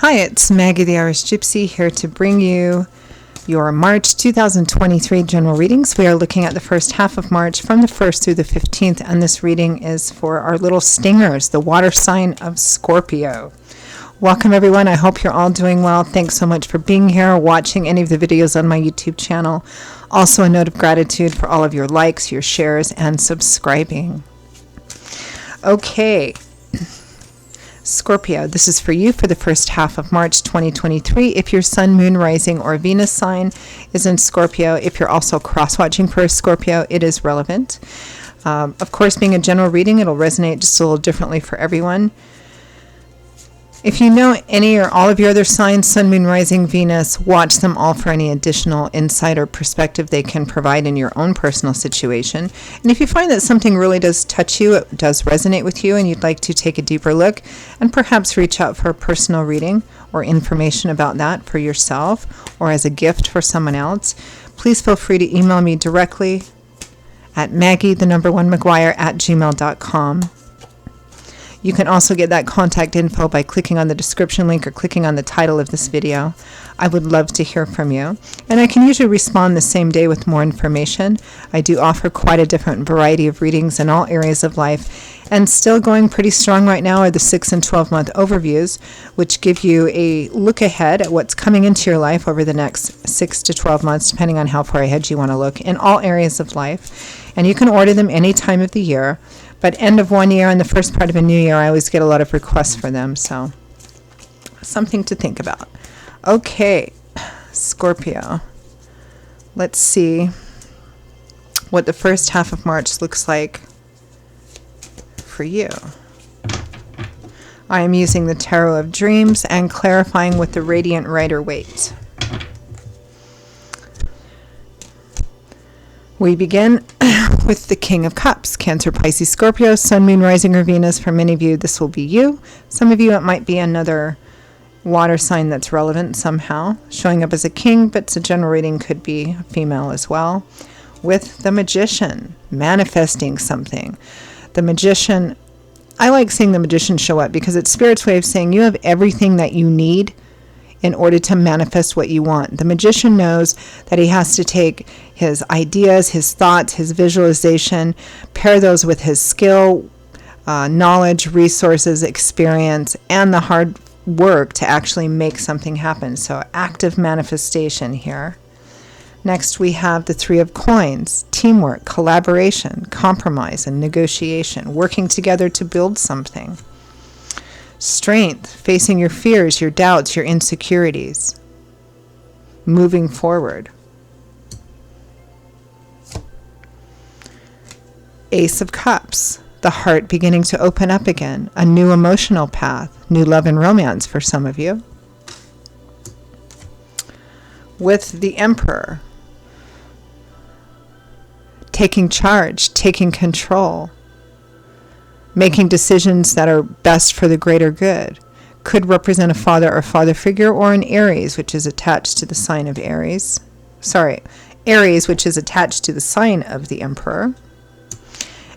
Hi, it's Maggie the Irish Gypsy here to bring you your March 2023 general readings. We are looking at the first half of March from the 1st through the 15th, and this reading is for our little stingers, the water sign of Scorpio. Welcome everyone. I hope you're all doing well. Thanks so much for being here, watching any of the videos on my YouTube channel. Also a note of gratitude for all of your likes, your shares, and subscribing. Okay. Scorpio, this is for you for the first half of March 2023. If your sun, moon, rising, or Venus sign is in Scorpio, if you're also cross-watching for a Scorpio, it is relevant. Of course, being a general reading, it'll resonate just a little differently for everyone. If you know any or all of your other signs, sun, moon, rising, Venus, watch them all for any additional insight or perspective they can provide in your own personal situation. And if you find that something really does touch you, it does resonate with you, and you'd like to take a deeper look and perhaps reach out for a personal reading or information about that for yourself or as a gift for someone else, please feel free to email me directly at maggie1mcguire@gmail.com. You can also get that contact info by clicking on the description link or clicking on the title of this video. I would love to hear from you. And I can usually respond the same day with more information. I do offer quite a different variety of readings in all areas of life. And still going pretty strong right now are the 6 and 12-month overviews, which give you a look ahead at what's coming into your life over the next 6 to 12 months, depending on how far ahead you want to look, in all areas of life. And you can order them any time of the year. But end of one year and the first part of a new year, I always get a lot of requests for them. So something to think about. Okay, Scorpio. Let's see what the first half of March looks like for you. I am using the Tarot of Dreams and clarifying with the Radiant Rider-Waite. We begin with the King of Cups, Cancer, Pisces, Scorpio, Sun, Moon, Rising, or Venus. For many of you, this will be you. Some of you, it might be another water sign that's relevant somehow, showing up as a king, but it's a general reading, could be female as well. With the Magician, manifesting something. The Magician, I like seeing the Magician show up because it's Spirit's way of saying you have everything that you need in order to manifest what you want. The Magician knows that he has to take his ideas, his thoughts, his visualization, pair those with his skill, knowledge, resources, experience, and the hard work to actually make something happen. So active manifestation here. Next, we have the Three of Coins, teamwork, collaboration, compromise, and negotiation, working together to build something. Strength, facing your fears, your doubts, your insecurities, moving forward. Ace of Cups, the heart beginning to open up again, a new emotional path, new love and romance for some of you. With the Emperor, taking charge, taking control, making decisions that are best for the greater good. Could represent a father or father figure, or an Aries, which is attached to the sign of Aries. Aries, which is attached to the sign of the Emperor.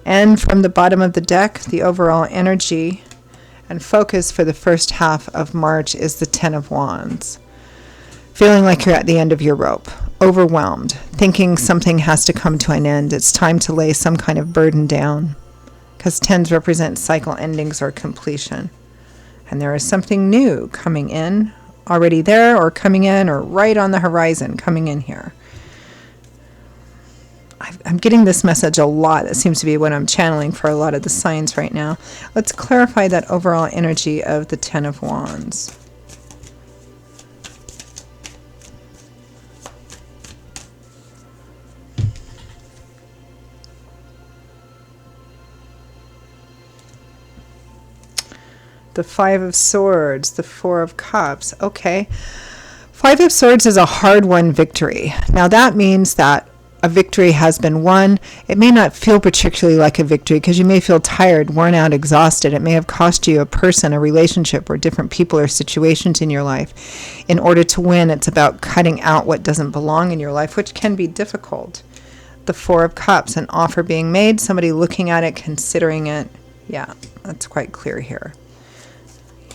And from the bottom of the deck, the overall energy and focus for the first half of March is the Ten of Wands. Feeling like you're at the end of your rope, overwhelmed, thinking something has to come to an end. It's time to lay some kind of burden down, because tens represent cycle endings or completion. And there is something new coming in, already there, or coming in, or right on the horizon, coming in here. I'm getting this message a lot. That seems to be what I'm channeling for a lot of the signs right now. Let's clarify that overall energy of the Ten of Wands. The Five of Swords, the Four of Cups. Okay. Five of Swords is a hard-won victory. Now that means that a victory has been won. It may not feel particularly like a victory because you may feel tired, worn out, exhausted. It may have cost you a person, a relationship, or different people or situations in your life. In order to win, it's about cutting out what doesn't belong in your life, which can be difficult. The Four of Cups, an offer being made, somebody looking at it, considering it. Yeah, that's quite clear here.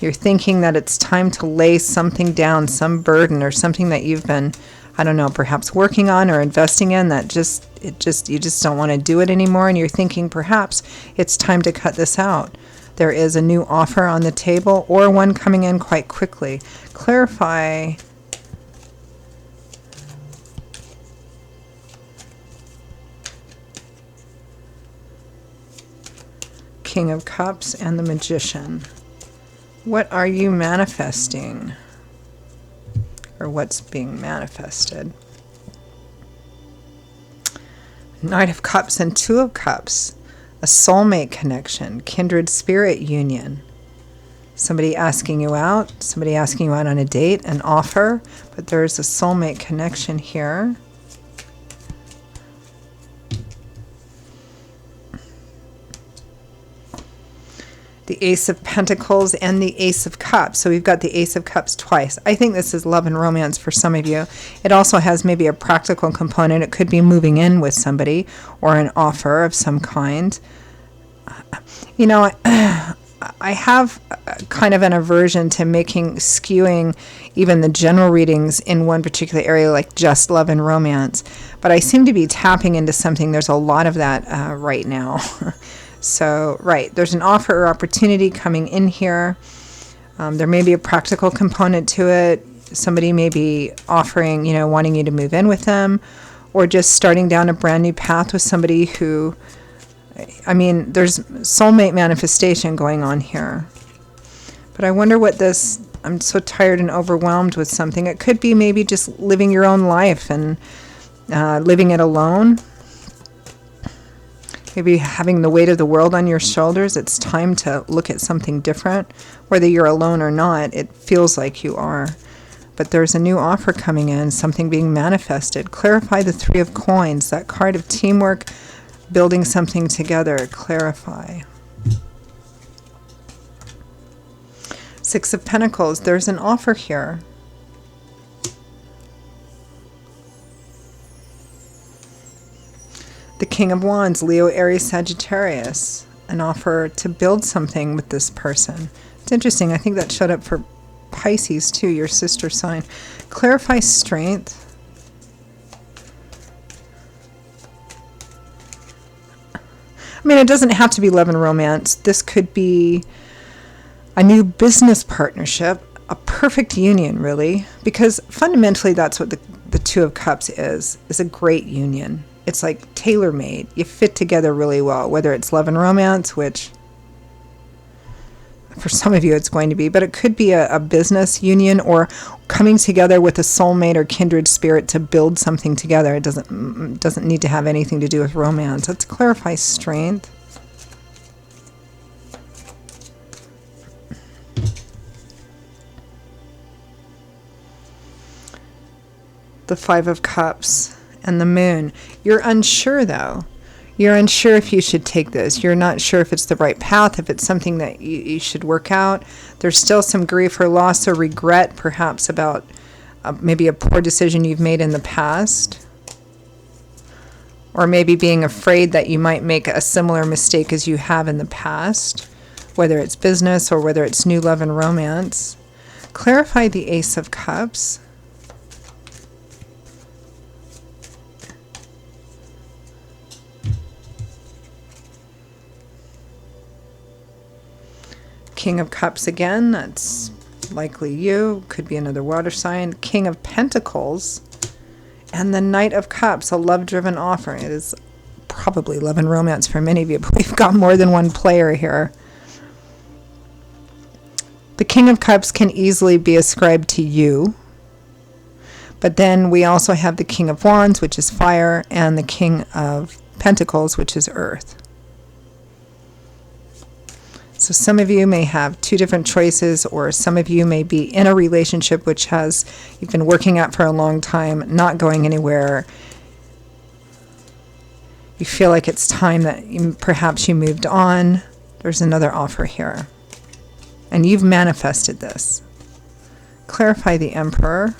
You're thinking that it's time to lay something down, some burden or something that you've been, I don't know, perhaps working on or investing in that you just don't want to do it anymore. And you're thinking perhaps it's time to cut this out. There is a new offer on the table or one coming in quite quickly. Clarify King of Cups and the Magician. What are you manifesting? Or what's being manifested? Knight of Cups and Two of Cups. A soulmate connection, kindred spirit union. Somebody asking you out on a date, an offer, but there's a soulmate connection here. The Ace of Pentacles and the Ace of Cups. So we've got the Ace of Cups twice. I think this is love and romance for some of you. It also has maybe a practical component. It could be moving in with somebody or an offer of some kind. You know, I have kind of an aversion to skewing even the general readings in one particular area, like just love and romance. But I seem to be tapping into something. There's a lot of that right now. So, right, there's an offer or opportunity coming in here. There may be a practical component to it. Somebody may be offering, wanting you to move in with them, or just starting down a brand new path with somebody who, there's soulmate manifestation going on here. But I wonder what I'm so tired and overwhelmed with something. It could be maybe just living your own life and living it alone. Maybe having the weight of the world on your shoulders. It's time to look at something different. Whether you're alone or not, it feels like you are. But there's a new offer coming in, something being manifested. Clarify the Three of Coins, that card of teamwork, building something together. Clarify. Six of Pentacles, there's an offer here. The King of Wands, Leo, Aries, Sagittarius, an offer to build something with this person. It's interesting. I think that showed up for Pisces too, your sister sign. Clarify strength. It doesn't have to be love and romance. This could be a new business partnership, a perfect union, really, because fundamentally that's what the Two of Cups is a great union. It's like tailor-made. You fit together really well, whether it's love and romance, which for some of you it's going to be, but it could be a business union or coming together with a soulmate or kindred spirit to build something together. It doesn't need to have anything to do with romance. Let's clarify strength. The Five of Cups and the Moon. You're unsure though. You're unsure if you should take this. You're not sure if it's the right path, if it's something that you should work out. There's still some grief or loss or regret perhaps about maybe a poor decision you've made in the past. Or maybe being afraid that you might make a similar mistake as you have in the past, whether it's business or whether it's new love and romance. Clarify the Ace of Cups. King of Cups again, that's likely you, could be another water sign. King of Pentacles and the Knight of Cups, a love-driven offer. It is probably love and romance for many of you, but we've got more than one player here. The King of Cups can easily be ascribed to you, but then we also have the King of Wands, which is fire, and the King of Pentacles, which is earth. So some of you may have two different choices, or some of you may be in a relationship which you've been working at for a long time, not going anywhere. You feel like it's time that perhaps you moved on. There's another offer here. And you've manifested this. Clarify the Emperor.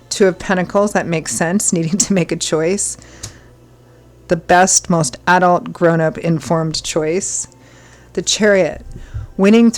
Two of Pentacles, that makes sense, needing to make a choice. the best, most adult, grown-up, informed choice. The Chariot, winning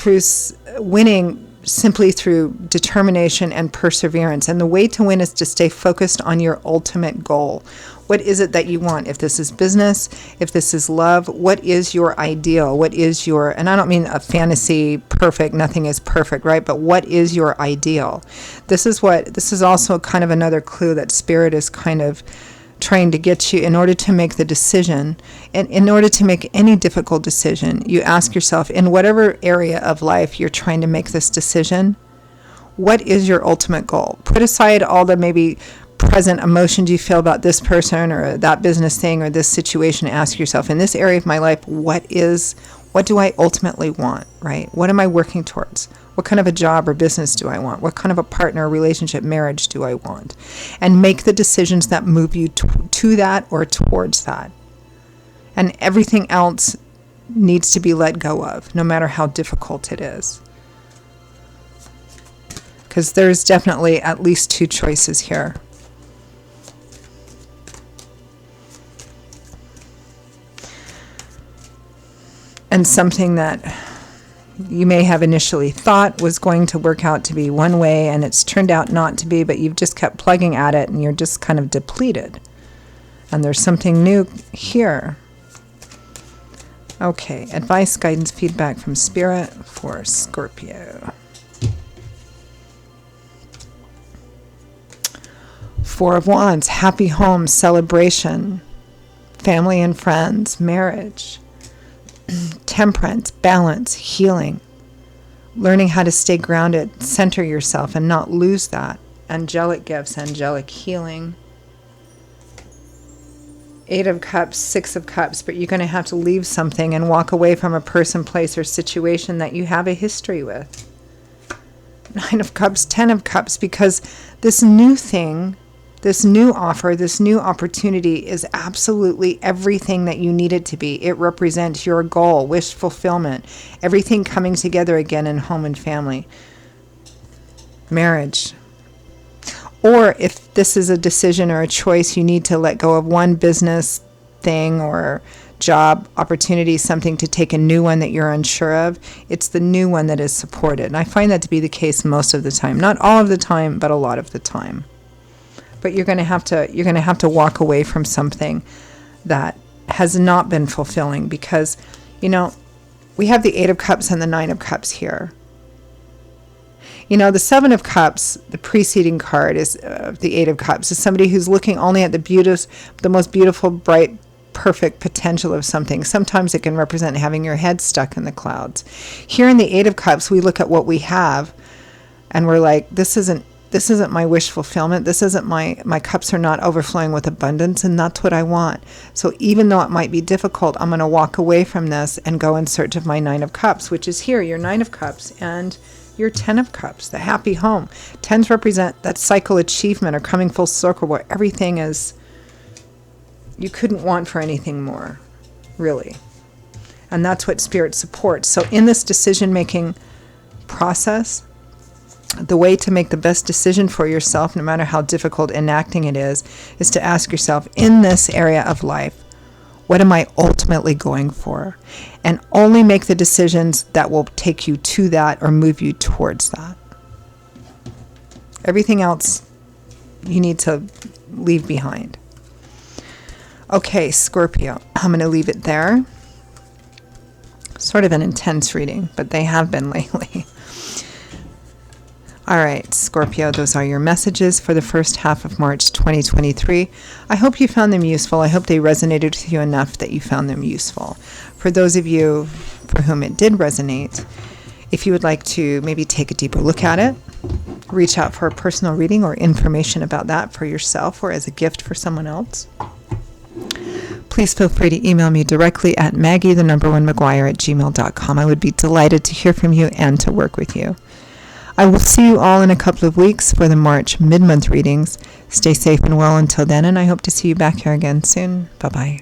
simply through determination and perseverance. And the way to win is to stay focused on your ultimate goal. What is it that you want? If this is business, if this is love, what is your ideal? What is your, and I don't mean a fantasy perfect, nothing is perfect, right? But what is your ideal? This is also kind of another clue that Spirit is kind of trying to get you in order to make the decision. And in order to make any difficult decision, you ask yourself, in whatever area of life you're trying to make this decision, what is your ultimate goal? Put aside all the maybe present emotions you feel about this person or that business thing or this situation. Ask yourself, in this area of my life, what do I ultimately want, right? What am I working towards? What kind of a job or business do I want? What kind of a partner, relationship, marriage do I want? And make the decisions that move you to that or towards that. And everything else needs to be let go of, no matter how difficult it is. Because there's definitely at least two choices here. And something that you may have initially thought was going to work out to be one way, and it's turned out not to be, but you've just kept plugging at it, and you're just kind of depleted. And there's something new here. Okay, advice, guidance, feedback from Spirit for Scorpio. Four of Wands, happy home, celebration, family and friends, marriage. Temperance, balance, healing, learning how to stay grounded, center yourself and not lose that. Angelic gifts, angelic healing. 8 of Cups, 6 of Cups, but you're going to have to leave something and walk away from a person, place, or situation that you have a history with. 9 of Cups, 10 of Cups, because this new thing, this new offer, this new opportunity is absolutely everything that you need it to be. It represents your goal, wish fulfillment, everything coming together again in home and family. Marriage. Or if this is a decision or a choice, you need to let go of one business thing or job opportunity, something to take a new one that you're unsure of. It's the new one that is supported. And I find that to be the case most of the time. Not all of the time, but a lot of the time. But you're going to have to walk away from something that has not been fulfilling, because, we have the 8 of Cups and the 9 of Cups here. The 7 of Cups, the preceding card is the 8 of Cups, is somebody who's looking only at the most beautiful, bright, perfect potential of something. Sometimes it can represent having your head stuck in the clouds. Here in the 8 of Cups, we look at what we have and we're like, this isn't my wish fulfillment. This isn't my cups are not overflowing with abundance, and that's what I want. So even though it might be difficult, I'm going to walk away from this and go in search of my 9 of Cups, which is here, your 9 of Cups and your 10 of Cups, the happy home. 10s represent that cycle achievement or coming full circle where everything is, you couldn't want for anything more, really. And that's what Spirit supports. So in this decision-making process, the way to make the best decision for yourself, no matter how difficult enacting it is to ask yourself, in this area of life, what am I ultimately going for? And only make the decisions that will take you to that or move you towards that. Everything else you need to leave behind. Okay, Scorpio, I'm going to leave it there. Sort of an intense reading, but they have been lately. All right, Scorpio, those are your messages for the first half of March 2023. I hope you found them useful. I hope they resonated with you enough that you found them useful. For those of you for whom it did resonate, if you would like to maybe take a deeper look at it, reach out for a personal reading or information about that for yourself or as a gift for someone else, please feel free to email me directly at maggie1mcguire@gmail.com. I would be delighted to hear from you and to work with you. I will see you all in a couple of weeks for the March mid-month readings. Stay safe and well until then, and I hope to see you back here again soon. Bye-bye.